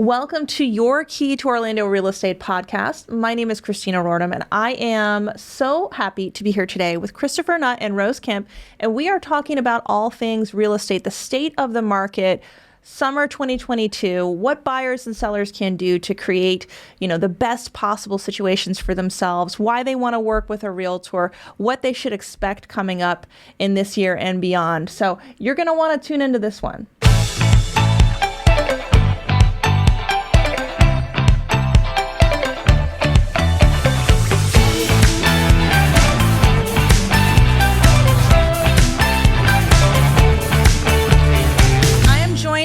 Welcome to your Key to Orlando Real Estate podcast. My name is Christina Rordam, and I am so happy to be here today with Christopher Nutt and Rose Kemp, and we are talking about all things real estate, the state of the market, summer 2022, what buyers and sellers can do to create, the best possible situations for themselves, why they want to work with a realtor, what they should expect coming up in this year and beyond. So you're going to want to tune into this one.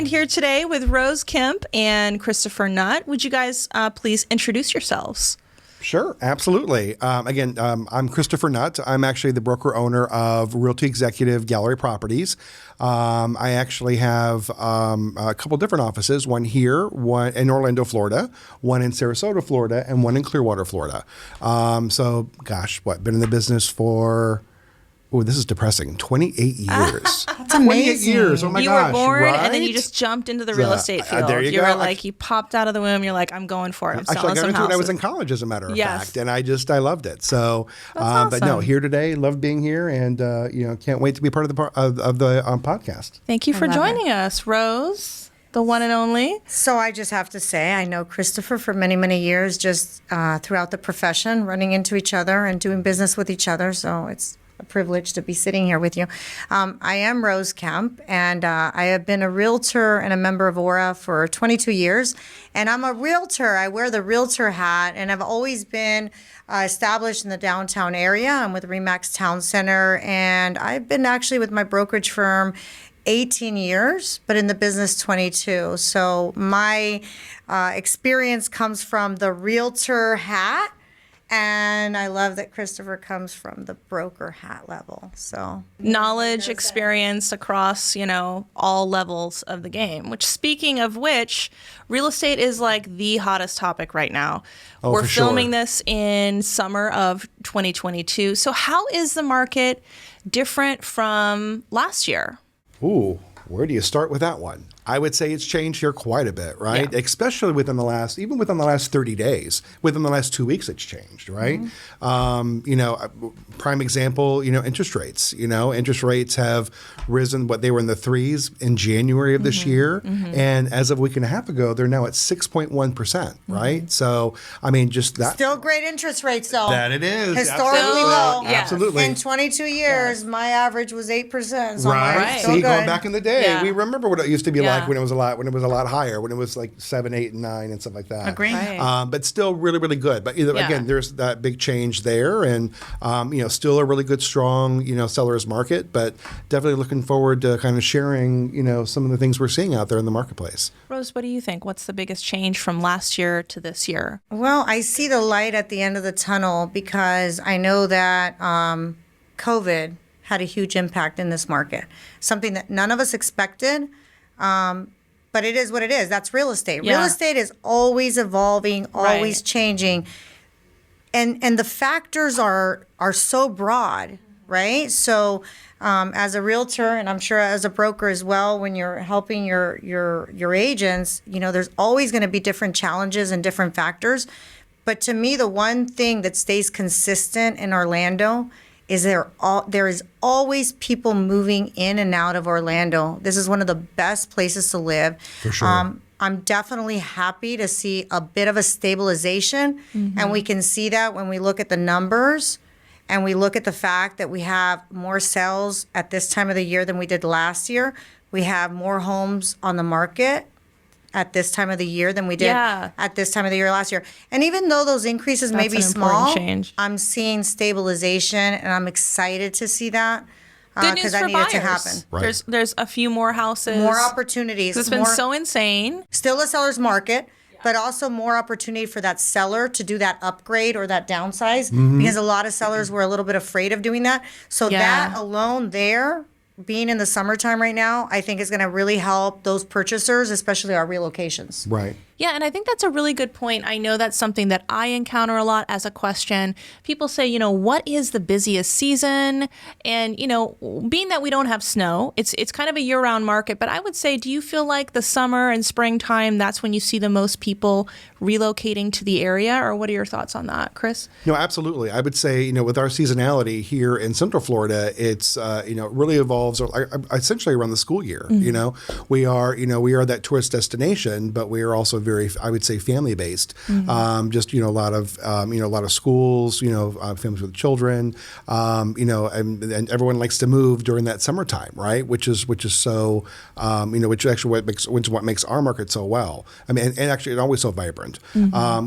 Here today with Rose Kemp and Christopher Nutt. Would you guys please introduce yourselves? Sure, absolutely. I'm Christopher Nutt. I'm actually the broker-owner of Realty Executives Gallery Properties. I actually have a couple different offices, one here, one in Orlando, Florida, one in Sarasota, Florida, and one in Clearwater, Florida. Been in the business for... Oh, this is depressing. 28 years. That's amazing. 28 years. Oh my gosh. You were born right? and then you just jumped into the real estate field. There you go. Were like, you popped out of the womb. You're like, I'm going for it. I'm selling some houses. When I was in college, as a matter of Yes. fact, and I loved it. So, That's awesome. But no, here today, love being here, and can't wait to be part of the podcast. Thank you for joining us, Rose, the one and only. So I just have to say, I know Christopher for many, many years, just throughout the profession, running into each other and doing business with each other. So it's a privilege to be sitting here with you. I am Rose Kemp, and I have been a realtor and a member of ORRA for 22 years. And I'm a realtor. I wear the realtor hat, and I've always been established in the downtown area. I'm with Remax Town Center, and I've been actually with my brokerage firm 18 years, but in the business 22. So my experience comes from the realtor hat. And I love that Christopher comes from the broker hat level. So knowledge, experience across, all levels of the game, speaking of which, real estate is like the hottest topic right now. We're filming this in summer of 2022. So how is the market different from last year? Ooh, where do you start with that one? I would say it's changed here quite a bit, right? Yeah. Especially within the last 30 days. Within the last 2 weeks, it's changed, right? Mm-hmm. Prime example, interest rates. Interest rates have risen. They were in the threes in January of this year, and as of a week and a half ago, they're now at 6.1%, right? So, just that. Still great interest rates, though. That it is. Historically low. Yes. Absolutely. In 22 years, my average was 8%. So right. Still See, good. going back in the day, we remember what it used to be like when it was a lot higher, when it was like 7, 8, and 9 and stuff like that. Agreed. Right. But still really, really good. But again, there's that big change there, and still a really good, strong, seller's market. But definitely looking forward to kind of sharing, some of the things we're seeing out there in the marketplace. Rose, what do you think? What's the biggest change from last year to this year? Well, I see the light at the end of the tunnel because I know that COVID had a huge impact in this market, something that none of us expected. But it is what it is. That's real estate. Yeah. Real estate is always evolving, always changing. And the factors are so broad, right? So as a realtor, and I'm sure as a broker as well, when you're helping your agents, there's always going to be different challenges and different factors. But to me, the one thing that stays consistent in Orlando is there is always people moving in and out of Orlando. This is one of the best places to live. For sure. I'm definitely happy to see a bit of a stabilization, and we can see that when we look at the numbers and we look at the fact that we have more sales at this time of the year than we did last year. We have more homes on the market at this time of the year than we did at this time of the year last year. And even though those increases may be small, I'm seeing stabilization, and I'm excited to see that because I need it to happen. Right. There's a few more houses. More opportunities. It's been so insane. Still a seller's market, but also more opportunity for that seller to do that upgrade or that downsize because a lot of sellers were a little bit afraid of doing that. So that alone there being in the summertime right now, I think is going to really help those purchasers, especially our relocations. Right. Yeah, and I think that's a really good point. I know that's something that I encounter a lot as a question. People say, what is the busiest season? And, being that we don't have snow, it's kind of a year-round market. But I would say, do you feel like the summer and springtime, that's when you see the most people relocating to the area? Or what are your thoughts on that, Chris? No, absolutely. I would say, with our seasonality here in Central Florida, it's, it really evolves essentially around the school year. We are that tourist destination, but we are also very, I would say, family based. Just a lot of schools, families with children, and everyone likes to move during that summertime, right? Which is so, which actually what makes our market so well. I mean, and actually, it's always so vibrant.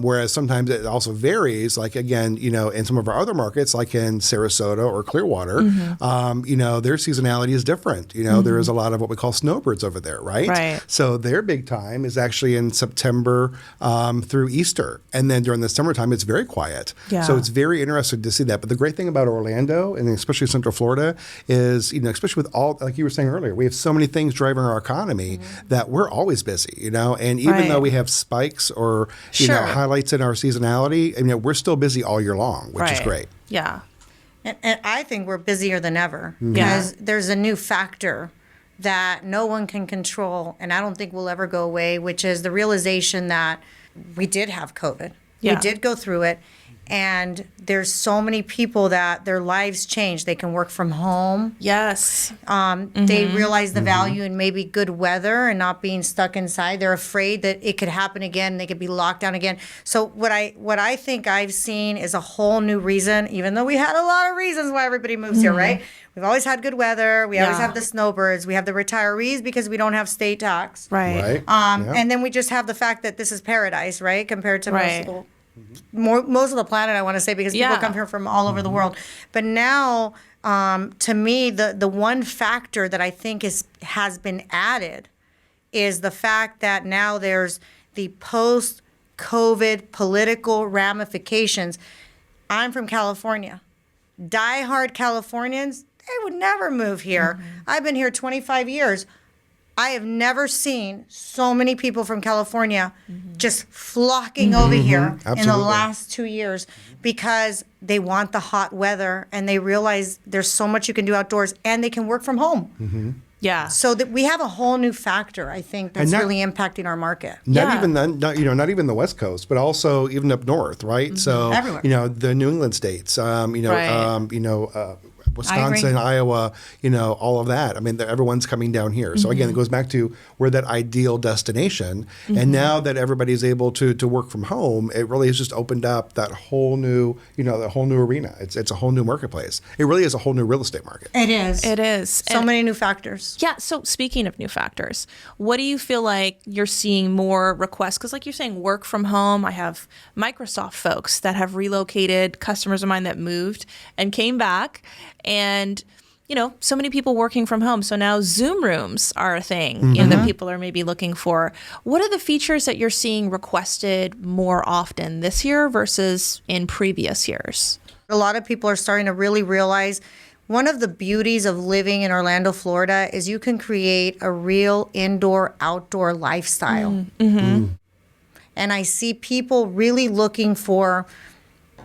Whereas sometimes it also varies. Like again, in some of our other markets, like in Sarasota or Clearwater, their seasonality is different. There is a lot of what we call snowbirds over there, right? Right. So their big time is actually in September through Easter. And then during the summertime, it's very quiet. Yeah. So it's very interesting to see that. But the great thing about Orlando, and especially Central Florida, is, especially with all, like you were saying earlier, we have so many things driving our economy that we're always busy, and even though we have spikes or, highlights in our seasonality, we're still busy all year long, which is great. Yeah. And I think we're busier than ever because there's a new factor that no one can control, and I don't think will ever go away, which is the realization that we did have COVID. Yeah. We did go through it, and there's so many people that their lives changed. They can work from home. Yes. They realize the value in maybe good weather and not being stuck inside. They're afraid that it could happen again. They could be locked down again. So what I think I've seen is a whole new reason, even though we had a lot of reasons why everybody moves here, right? We've always had good weather. We always have the snowbirds. We have the retirees because we don't have state tax. Right. And then we just have the fact that this is paradise, right? Compared to most of the planet, I want to say, because people come here from all over the world. But now, to me, the one factor that I think has been added is the fact that now there's the post-COVID political ramifications. I'm from California. Diehard Californians, they would never move here. I've been here 25 years. I have never seen so many people from California just flocking over here in the last 2 years because they want the hot weather and they realize there's so much you can do outdoors and they can work from home. Yeah. So that we have a whole new factor, I think, that's really impacting our market. Not even the West Coast, but also even up north, right? So everywhere. The New England states, Wisconsin, Iowa, all of that. I mean, everyone's coming down here. So again, it goes back to we're that ideal destination. And now that everybody's able to work from home, it really has just opened up that whole new, the whole new arena. It's a whole new marketplace. It really is a whole new real estate market. It is. It is. So many new factors. Yeah. So speaking of new factors, what do you feel like you're seeing more requests? Because like you're saying, work from home. I have Microsoft folks that have relocated, customers of mine that moved and came back. And, so many people working from home. So now Zoom rooms are a thing that people are maybe looking for. What are the features that you're seeing requested more often this year versus in previous years? A lot of people are starting to really realize one of the beauties of living in Orlando, Florida, is you can create a real indoor-outdoor lifestyle. And I see people really looking for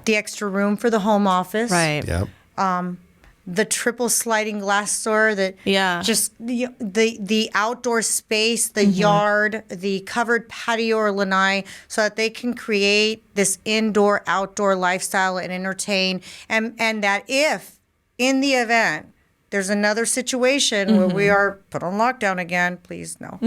the extra room for the home office. Right. Yep. The triple sliding glass door that just the outdoor space, the yard, the covered patio or lanai, so that they can create this indoor outdoor lifestyle and entertain, and that if in the event there's another situation where we are put on lockdown again, please no,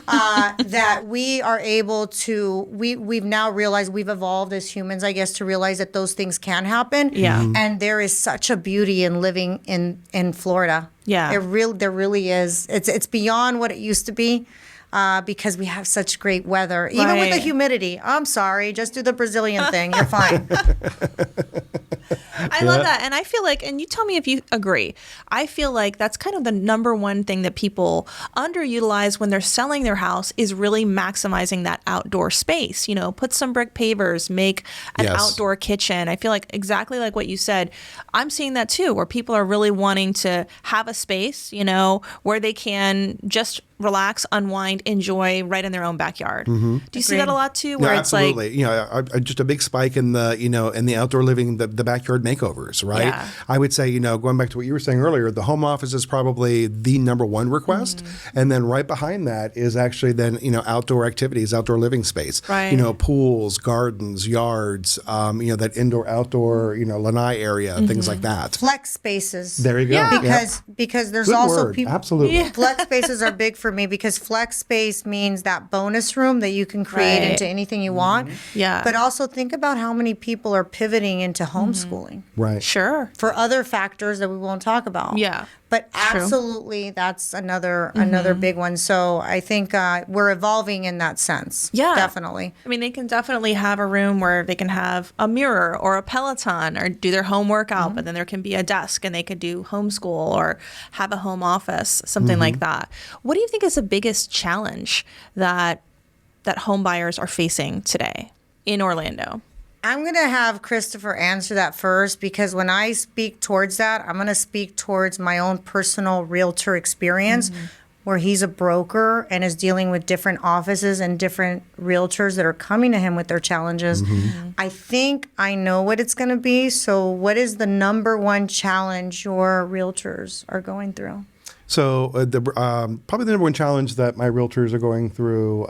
that we are able to, we've now realized, we've evolved as humans, I guess, to realize that those things can happen. Yeah. And there is such a beauty in living in Florida. Yeah. There really is. It's beyond what it used to be. Because we have such great weather. Even with the humidity. I'm sorry, just do the Brazilian thing. You're fine. I love that. And I feel like, and you tell me if you agree, I feel like that's kind of the number one thing that people underutilize when they're selling their house is really maximizing that outdoor space. Put some brick pavers, make an outdoor kitchen. I feel like exactly like what you said, I'm seeing that too, where people are really wanting to have a space, where they can just relax, unwind, enjoy right in their own backyard. Do you see that a lot too? Where it's absolutely. Just a big spike in the, in the outdoor living, the backyard makeovers, right? Yeah. I would say, going back to what you were saying earlier, the home office is probably the number one request. And then right behind that is actually then, outdoor activities, outdoor living space, right. Pools, gardens, yards, that indoor, outdoor, lanai area, things like that. Flex spaces. There you go. Yeah. Because there's also people. Absolutely. Flex spaces are big for me because flex space means that bonus room that you can create into anything you want. Yeah. But also think about how many people are pivoting into homeschooling. Right. Sure. For other factors that we won't talk about. Yeah. But absolutely, that's another big one. So I think we're evolving in that sense. Yeah. Definitely. I mean, they can definitely have a room where they can have a mirror or a Peloton or do their home workout, but then there can be a desk and they could do homeschool or have a home office, something like that. What do you think is the biggest challenge that home buyers are facing today in Orlando? I'm going to have Christopher answer that first because when I speak towards that, I'm going to speak towards my own personal realtor experience where he's a broker and is dealing with different offices and different realtors that are coming to him with their challenges. I think I know what it's going to be. So what is the number one challenge your realtors are going through? So probably the number one challenge that my realtors are going through,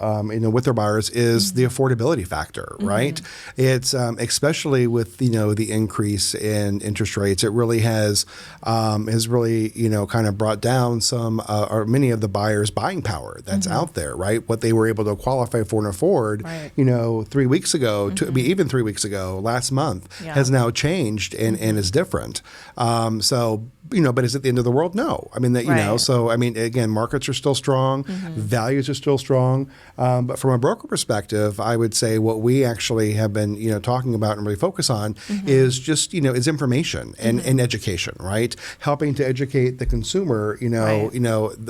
with their buyers is the affordability factor, right? It's especially with the increase in interest rates, it really has really kind of brought down some or many of the buyers' buying power that's out there, right? What they were able to qualify for and afford, 3 weeks ago, even 3 weeks ago, last month, has now changed and is different. But is it the end of the world? No. I mean, so, I mean, again, markets are still strong, values are still strong. But from a broker perspective, I would say what we actually have been, talking about and really focus on is just, is information and education, right? Helping to educate the consumer,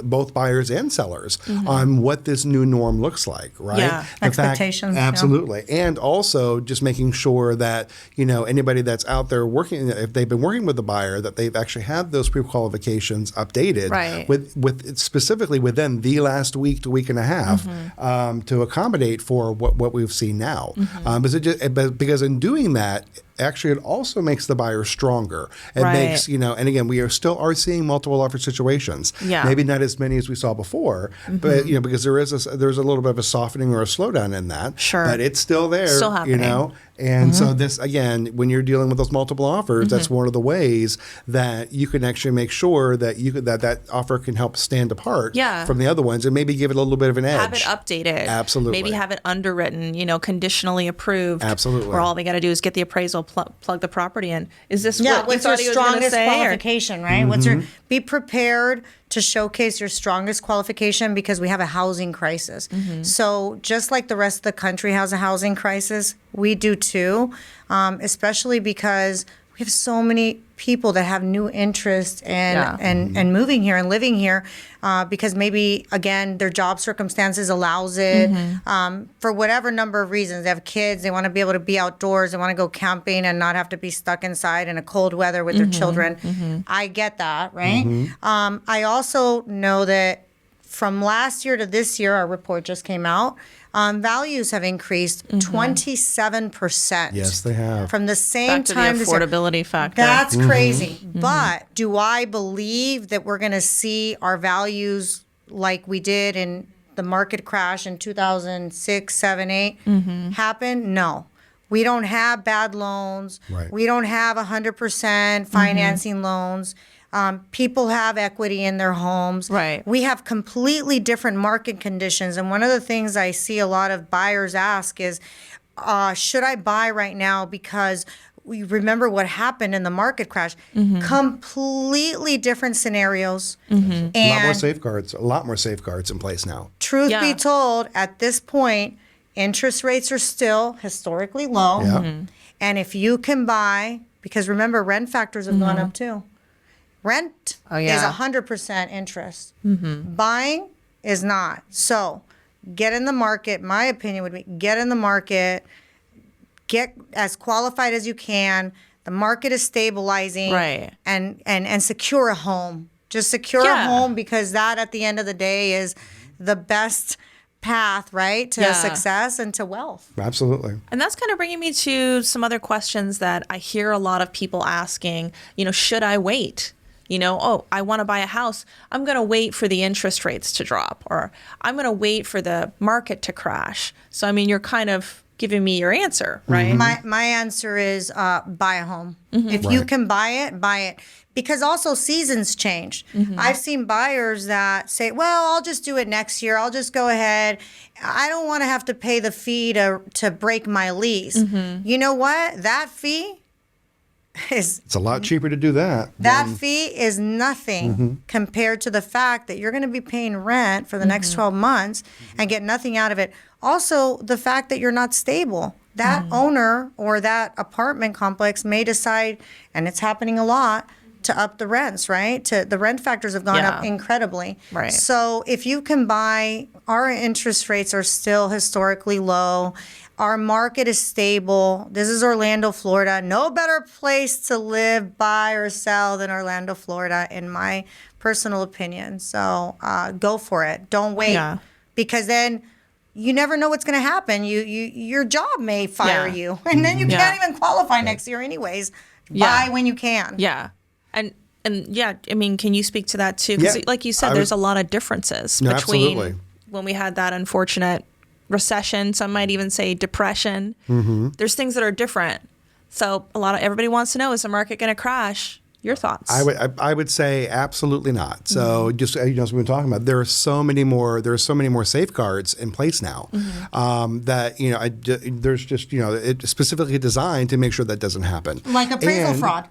both buyers and sellers on what this new norm looks like, right? Yeah. Expectations. Absolutely. And also just making sure that, anybody that's out there working, if they've been working with the buyer, that they've actually had those pre-qualifications updated with specifically within the last week to week and a half to accommodate for what we've seen now. Because in doing that, actually, it also makes the buyer stronger. It makes, and again, we are seeing multiple offer situations. Yeah. Maybe not as many as we saw before, but, because there's a little bit of a softening or a slowdown in that. Sure. But it's still there, Still happening. And so this, again, when you're dealing with those multiple offers, that's one of the ways that you can actually make sure that that offer can help stand apart from the other ones and maybe give it a little bit of an edge. Have it updated. Absolutely. Maybe have it underwritten, conditionally approved. Absolutely. Where all they got to do is get the appraisal, plug the property in. Is this what what's you your thought he was going to strongest say? qualification, right? What's your be prepared to showcase your strongest qualification because we have a housing crisis. So just like the rest of the country has a housing crisis, we do too, especially because we have so many people that have new interest and moving here and living here because maybe, again, their job circumstances allows it for whatever number of reasons. They have kids. They want to be able to be outdoors. They want to go camping and not have to be stuck inside in a cold weather with their children. I get that, right? I also know that from last year to this year, our report just came out, values have increased 27%. Yes, they have. From the same Back to time the this year. affordability factor. That's crazy. But do I believe that we're going to see our values like we did in the market crash in 2006, 7, 8 happen? No. We don't have bad loans. Right. We don't have 100% financing loans. People have equity in their homes. Right. We have completely different market conditions. And one of the things I see a lot of buyers ask is, should I buy right now? Because we remember what happened in the market crash. Completely different scenarios. And A lot more safeguards in place now. truth be told, at this point, interest rates are still historically low. Yeah. And if you can buy because remember, rent factors have gone up too. Rent is 100% interest. Buying is not. So get in the market. My opinion would be get in the market, get as qualified as you can. The market is stabilizing, Right. and secure a home. Just secure a home, because that at the end of the day is the best path, right, to success and to wealth. Absolutely. And that's kind of bringing me to some other questions that I hear a lot of people asking, should I wait? Oh, I want to buy a house. I'm going to wait for the interest rates to drop, or I'm going to wait for the market to crash. So, you're kind of giving me your answer, right? My answer is buy a home. If you can buy it, buy it. Because also seasons change. I've seen buyers that say, well, I'll just do it next year. I'll just go ahead. I don't want to have to pay the fee to break my lease. You know what? That fee It's a lot cheaper to do that. That fee is nothing compared to the fact that you're going to be paying rent for the next 12 months and get nothing out of it. Also, the fact that you're not stable. That owner or that apartment complex may decide, and it's happening a lot, to up the rents, right? The rent factors have gone up incredibly. Right. So if you can buy, our interest rates are still historically low. Our market is stable. This is Orlando, Florida. No better place to live, buy, or sell than Orlando, Florida, in my personal opinion. So go for it. Don't wait, because then you never know what's going to happen. Your job may fire you, and then you can't even qualify next year anyways. Buy when you can. Yeah. And can you speak to that too? Because like you said, there's a lot of differences between when we had that unfortunate recession, some might even say depression. There's things that are different. So everybody wants to know, is the market going to crash? Your thoughts? I would say absolutely not. So just as we've been talking about, there are so many more safeguards in place now that there's just it's specifically designed to make sure that doesn't happen. Like appraisal fraud.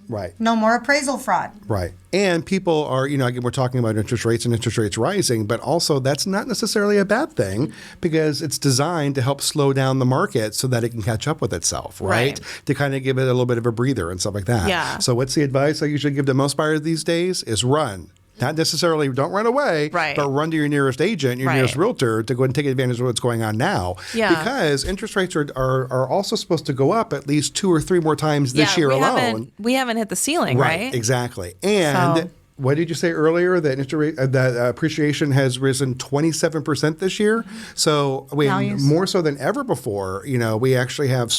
Right. No more appraisal fraud. Right. And people are, again, we're talking about interest rates and interest rates rising, but also that's not necessarily a bad thing, because it's designed to help slow down the market so that it can catch up with itself, right? To kind of give it a little bit of a breather and stuff like that. Yeah. So what's the advice I usually give to most buyers these days is run. Not necessarily don't run away, but run to your nearest agent, your nearest realtor, to go and take advantage of what's going on now. Yeah. Because interest rates are also supposed to go up at least 2 or 3 more times this year alone. We haven't hit the ceiling, right? Exactly. And what did you say earlier? That interest rate, that appreciation has risen 27% this year. So more so than ever before. We actually have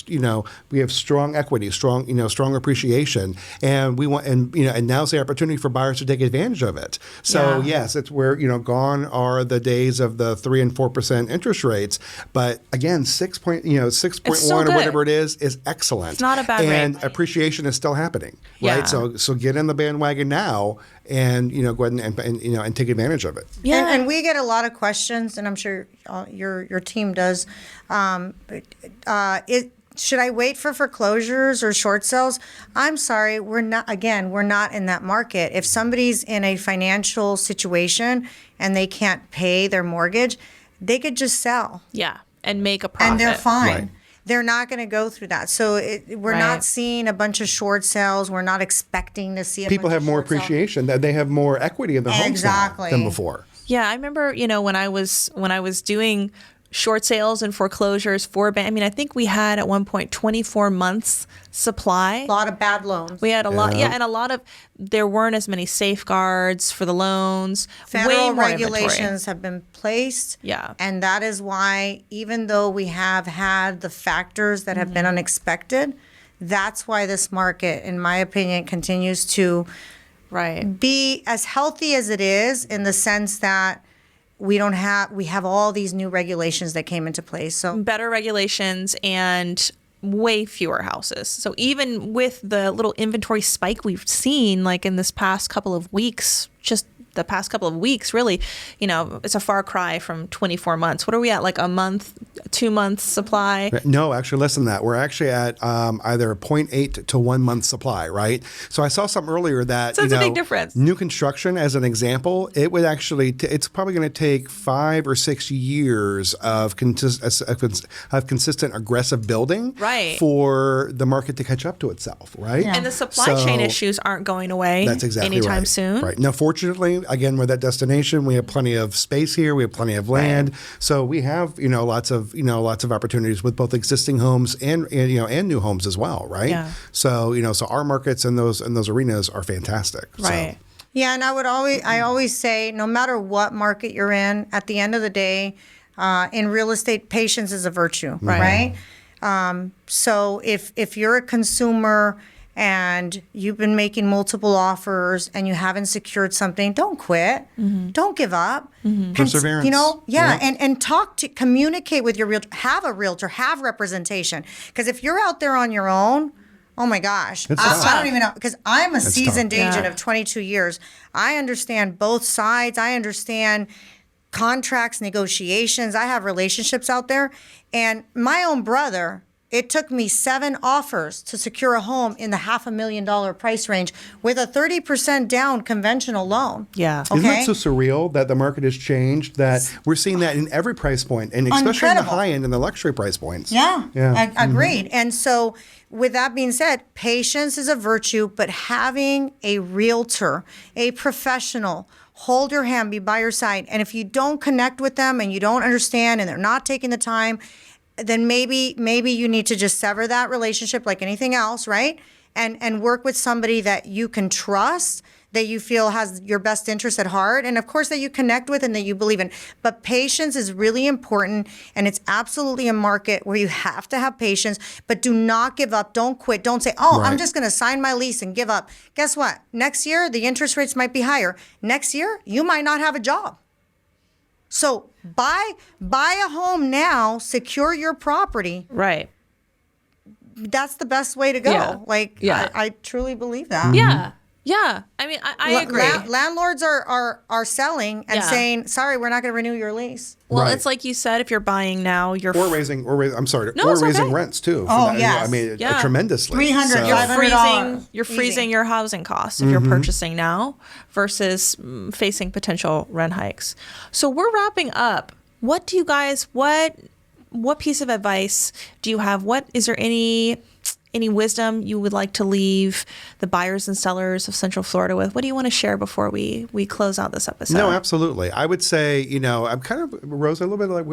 we have strong equity, strong appreciation, and we want and now's the opportunity for buyers to take advantage of it. So yes, it's where gone are the days of the 3% and 4% interest rates. But again, 6.1 or whatever it is excellent. It's not a bad rate. And appreciation is still happening, right? So get in the bandwagon now. And go ahead and take advantage of it. Yeah, and we get a lot of questions, and I'm sure your team does. Should I wait for foreclosures or short sales? I'm sorry, we're not in that market. If somebody's in a financial situation and they can't pay their mortgage, they could just sell. Yeah, and make a profit. And they're fine. Right. They're not going to go through that. So we're not seeing a bunch of short sales. We're not expecting to see people have more appreciation. That they have more equity in their homes now than before. Yeah, I remember, when I was doing short sales and foreclosures for I think we had at one point 24 months supply. A lot of bad loans. We had a lot, and there weren't as many safeguards for the loans. Federal way more regulations inventory. have been placed. Yeah. And that is why, even though we have had the factors that have been unexpected, that's why this market, in my opinion, continues to be as healthy as it is, in the sense that we have all these new regulations that came into place. So better regulations and way fewer houses. So even with the little inventory spike we've seen, like in this past couple of weeks, just the past couple of weeks, really, it's a far cry from 24 months. What are we at? Like a month, 2 months supply? No, actually less than that. We're actually at either 0.8 to 1 month supply, right? So I saw something earlier that, So it's a big difference. New construction, as an example, it would actually, it's probably going to take 5 or 6 years of consistent aggressive building Right. for the market to catch up to itself, right? Yeah. And the supply chain issues aren't going away That's exactly anytime right. soon. Right. Now, fortunately, again, we're that destination. We have plenty of space here. We have plenty of land. Right. So we have, lots of opportunities with both existing homes and new homes as well, right? Yeah. So our markets and those arenas are fantastic. Right. So. Yeah, and I always say, no matter what market you're in, at the end of the day, in real estate, patience is a virtue, right? So if you're a consumer and you've been making multiple offers and you haven't secured something, don't quit. Don't give up. Perseverance. And communicate with your realtor. Have a realtor, have representation. Because if you're out there on your own, oh my gosh, I don't even know, because I'm a seasoned agent of 22 years. I understand both sides. I understand contracts, negotiations. I have relationships out there. And my own brother, it took me 7 offers to secure a home in the $500,000 price range with a 30% down conventional loan. Yeah. Okay. Isn't it so surreal that the market has changed, that we're seeing that in every price point, and especially in the high end and the luxury price points? Yeah. Agreed. Mm-hmm. And so with that being said, patience is a virtue, but having a realtor, a professional, hold your hand, be by your side. And if you don't connect with them and you don't understand and they're not taking the time, then maybe you need to just sever that relationship like anything else, right? And work with somebody that you can trust, that you feel has your best interest at heart, and of course that you connect with and that you believe in. But patience is really important, and it's absolutely a market where you have to have patience, but do not give up. Don't quit. Don't say, I'm Right. just going to sign my lease and give up. Guess what? Next year, the interest rates might be higher. Next year, you might not have a job. So buy a home now, secure your property. Right. That's the best way to go. Yeah. I truly believe that. Yeah. Yeah. I mean, I agree. Landlords are selling and Yeah. saying, sorry, we're not going to renew your lease. Well, Right. it's like you said, if you're buying now, you're Or raising it's raising okay. rents too. for Oh, that. yes. I mean, Yeah. tremendously. 300, So- you're $500 freezing easy. your housing costs if you're purchasing now versus facing potential rent hikes. So we're wrapping up. What do you guys what piece of advice do you have? Is there any wisdom you would like to leave the buyers and sellers of Central Florida with? What do you want to share before we close out this episode? No, absolutely. I would say, I'm kind of, Rose, a little bit like,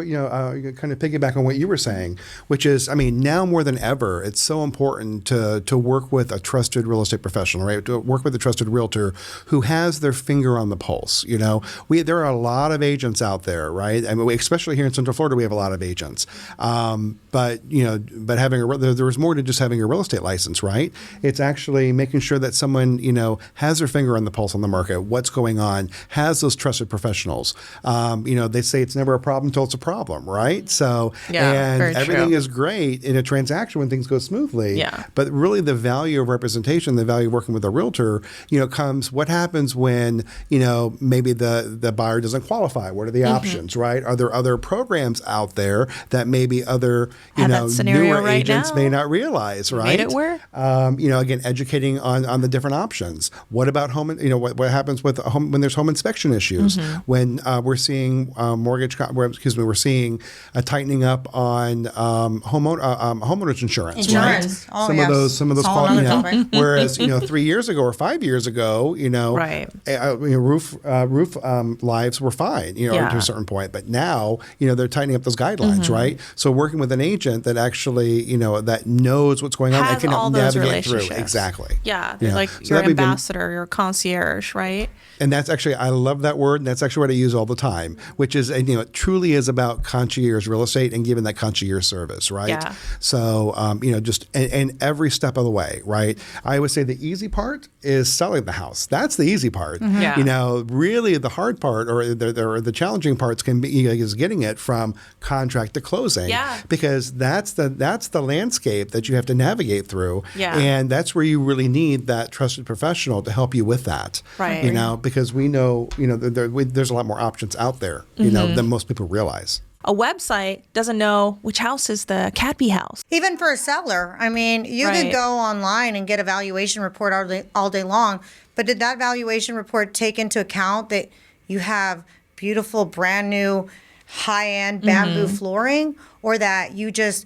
kind of piggyback on what you were saying, which is, I mean, now more than ever, it's so important to work with a trusted real estate professional, right? To work with a trusted realtor who has their finger on the pulse. There are a lot of agents out there, right? I mean, especially here in Central Florida, we have a lot of agents. But there was more to just having a real estate license, right? It's actually making sure that someone, has their finger on the pulse on the market, what's going on, has those trusted professionals. They say it's never a problem until it's a problem, right? So, Yeah, very everything true. is great in a transaction when things go smoothly. Yeah. But really the value of representation, the value of working with a realtor, comes what happens when, maybe the buyer doesn't qualify. What are the options, right? Are there other programs out there that maybe other, Have that scenario newer right agents now. may not realize, right? Made it work. Again, educating on the different options. What about home? What happens with home when there's home inspection issues? When we're seeing we're seeing a tightening up on homeowners insurance. Insurance. Right? Oh, some yes. of those It's all another topic. whereas 3 years ago or 5 years ago, Right. roof lives were fine, Yeah. to a certain point. But now, they're tightening up those guidelines, right? So working with an agent that actually, that knows what's going on and Has can all those navigate through. relationships. Exactly. Yeah, they're like So your that'd be ambassador, your concierge, right? And that's actually, I love that word. And that's actually what I use all the time, which is, it truly is about concierge real estate and giving that concierge service, right? Yeah. So, just, and every step of the way, right? I always say the easy part is selling the house. That's the easy part. Yeah. Really the hard part or the challenging parts can be, is getting it from contract to closing. Yeah. Because that's the landscape that you have to navigate navigate through. Yeah. And that's where you really need that trusted professional to help you with that. Right. You know, because we know, you know, there's a lot more options out there, you know, than most people realize. A website doesn't know which house is the Cadby house. Even for a seller, I mean, you Right. could go online and get a valuation report all day long, but did that valuation report take into account that you have beautiful, brand new, high-end bamboo flooring, or that you just,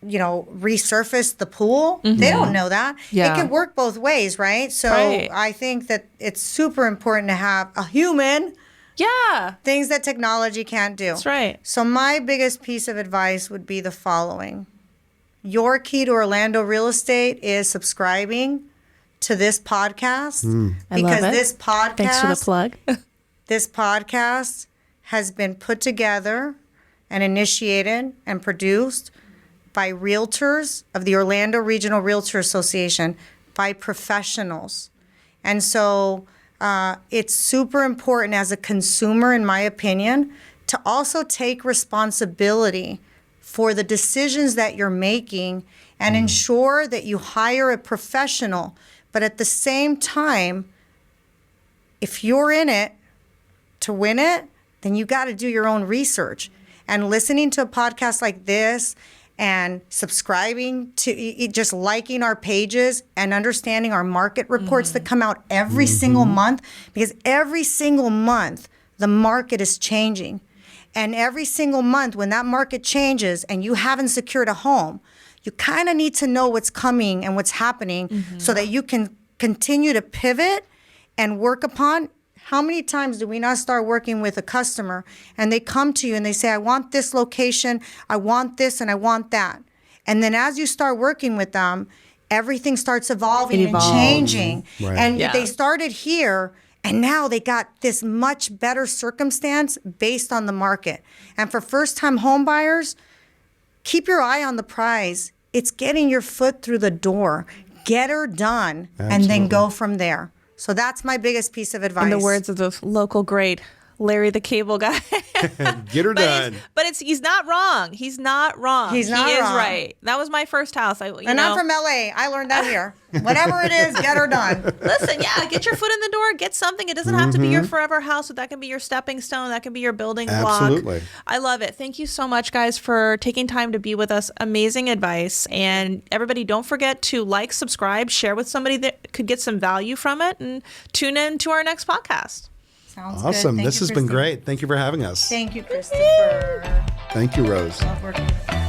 you know, resurfaced the pool? They don't know that. Yeah. It can work both ways, right? So Right. I think that it's super important to have a human, Yeah, things that technology can't do. that's right. So my biggest piece of advice would be the following. Your key to Orlando real estate is subscribing to this podcast, I love because it. this podcast, Thanks for the plug. this podcast has been put together and initiated and produced by realtors of the Orlando Regional Realtor Association, by professionals. And so it's super important as a consumer, in my opinion, to also take responsibility for the decisions that you're making and ensure that you hire a professional. But at the same time, if you're in it to win it, then you got to do your own research. And listening to a podcast like this and subscribing to, just liking our pages and understanding our market reports that come out every single month, because every single month the market is changing. And every single month when that market changes and you haven't secured a home, you kind of need to know what's coming and what's happening so that you can continue to pivot and work upon. How many times do we not start working with a customer and they come to you and they say, I want this location, I want this, and I want that. And then as you start working with them, everything starts evolving and changing. Right. And Yeah. they started here, and now they got this much better circumstance based on the market. And for first-time home buyers, keep your eye on the prize. It's getting your foot through the door. Get her done, and then go from there. So that's my biggest piece of advice. In the words of the local great Larry the Cable Guy. Get her done. But he's not wrong. He's not wrong. He's not he is wrong. right. That was my first house. And I'm from LA. I learned that here. Whatever it is, get her done. Listen, yeah, get your foot in the door, get something. It doesn't have to be your forever house, but that can be your stepping stone. That can be your building block. Absolutely. I love it. Thank you so much, guys, for taking time to be with us. Amazing advice. And everybody, don't forget to like, subscribe, share with somebody that could get some value from it, and tune in to our next podcast. Sounds Awesome. good. This has been great. Thank you for having us. Thank you, Christopher. Thank you, Rose. Love working with you.